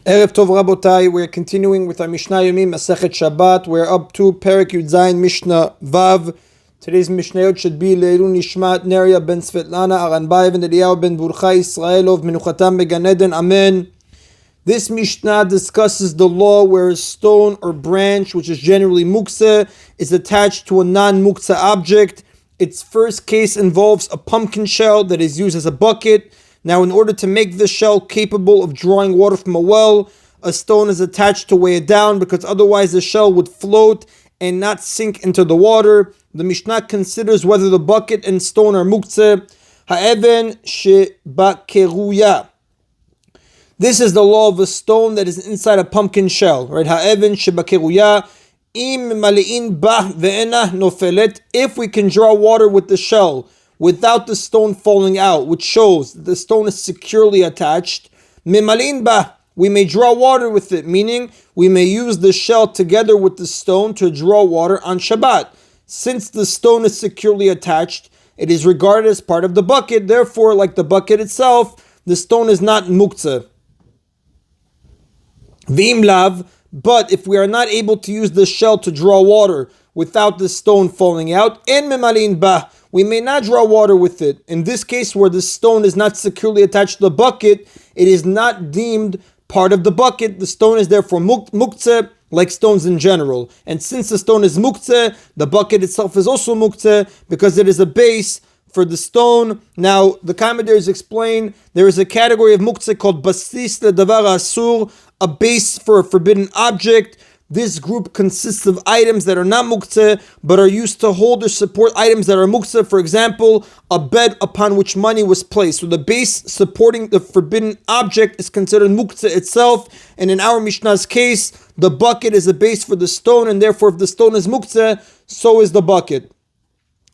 Erev Tov Rabotai, we're continuing with our Mishna Yomi, Masechet Shabbat. We're up to Perek Yud Zayin, Mishnah Vav. Today's Mishnayot should be Leilun Nishmat Neria ben Svetlana, Aranbayev and Eliyahu ben Burcha Israelov, Menuchatam beGan Eden, Amen. This Mishnah discusses the law where a stone or branch, which is generally muktzeh, is attached to a non-muktzeh object. Its first case involves a pumpkin shell that is used as a bucket. Now, in order to make this shell capable of drawing water from a well, a stone is attached to weigh it down, because otherwise the shell would float and not sink into the water. The Mishnah considers whether the bucket and stone are muktzeh. Ha'even shebakeruya. This is the law of a stone that is inside a pumpkin shell, right? Ha'even shebakeruya. Im mali'in bah ve'ena nofelet. If we can draw water with the shell without the stone falling out, which shows that the stone is securely attached, mimali'in bah, we may draw water with it, meaning we may use the shell together with the stone to draw water on Shabbat. Since the stone is securely attached, it is regarded as part of the bucket. Therefore, like the bucket itself, the stone is not muktzeh. V'im lav, but if we are not able to use the shell to draw water without the stone falling out, en mimali'in bah, we may not draw water with it. In this case, where the stone is not securely attached to the bucket, it is not deemed part of the bucket. The stone is therefore muktzeh, like stones in general. And since the stone is muktzeh, the bucket itself is also muktzeh, because it is a base for the stone. Now, the commentators explain there is a category of muktzeh called basis ledavar asur, a base for a forbidden object. This group consists of items that are not muktzeh, but are used to hold or support items that are muktzeh. For example, a bed upon which money was placed. So the base supporting the forbidden object is considered muktzeh itself. And in our Mishnah's case, the bucket is a base for the stone, and therefore if the stone is muktzeh, so is the bucket.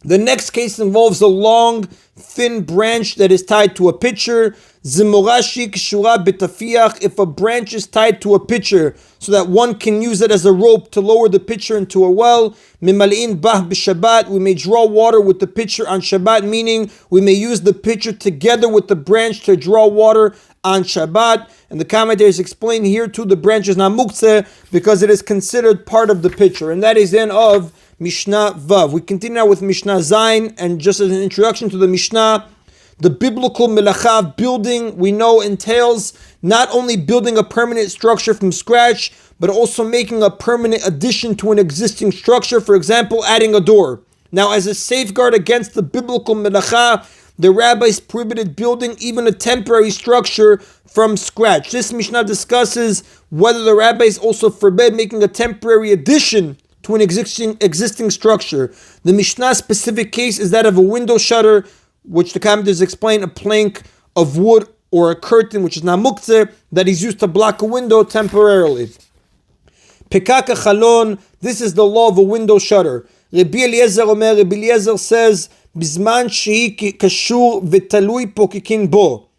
The next case involves a long, thin branch that is tied to a pitcher. Zimorashi kshura betafiach. If a branch is tied to a pitcher so that one can use it as a rope to lower the pitcher into a well, mimali'in bah b'Shabbat. We may draw water with the pitcher on Shabbat, meaning we may use the pitcher together with the branch to draw water on Shabbat. And the commentators explain here too, the branch is not muktzeh because it is considered part of the pitcher, and that is then of Mishnah Vav. We continue now with Mishnah Zayin, and just as an introduction to the Mishnah, the biblical melacha of building, we know, entails not only building a permanent structure from scratch, but also making a permanent addition to an existing structure. For example, adding a door. Now, as a safeguard against the biblical melacha, the rabbis prohibited building even a temporary structure from scratch. This Mishnah discusses whether the rabbis also forbid making a temporary addition to an existing structure. The Mishnah's specific case is that of a window shutter, which the commentators explain, a plank of wood or a curtain, which is not muktzeh, that is used to block a window temporarily. Pekaka chalon, this is the law of a window shutter. Rabbi Eliezer says, Bizman shehi kashur v'talui pokikin bo.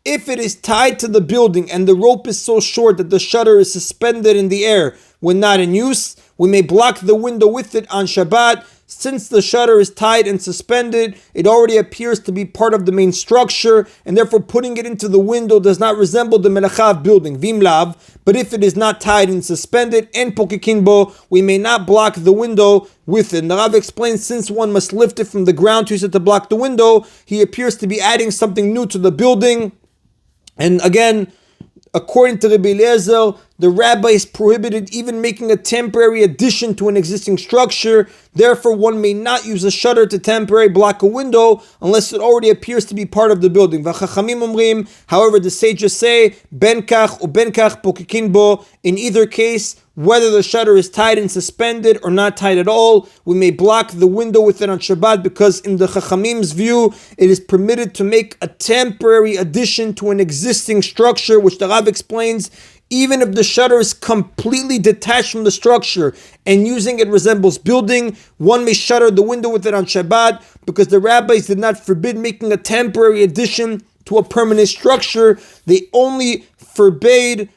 If it is tied to the building and the rope is so short that the shutter is suspended in the air when not in use, we may block the window with it on Shabbat. Since the shutter is tied and suspended, it already appears to be part of the main structure, and therefore putting it into the window does not resemble the melacha of building, vim lav. But if it is not tied and suspended, and pokikin bo, we may not block the window with it. And the Rav explains, since one must lift it from the ground to use it to block the window, he appears to be adding something new to the building. And again, according to Rabbi Eliezer, the rabbis prohibited even making a temporary addition to an existing structure. Therefore, one may not use a shutter to temporarily block a window unless it already appears to be part of the building. However, the sages say, ben kach or ben kach pokikin bo. In either case, whether the shutter is tied and suspended or not tied at all, we may block the window with it on Shabbat, because in the Chachamim's view, it is permitted to make a temporary addition to an existing structure, which the Rav explains, even if the shutter is completely detached from the structure and using it resembles building, one may shutter the window with it on Shabbat, because the rabbis did not forbid making a temporary addition to a permanent structure. They only forbade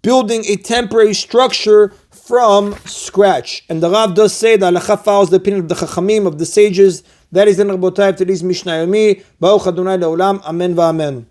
building a temporary structure from scratch. And the Rav does say that halacha follows the opinion of the Chachamim, of the sages. That is in Rabotai of today's Mishna Yomi. Baruch Adonai Le'olam. Amen v'amen.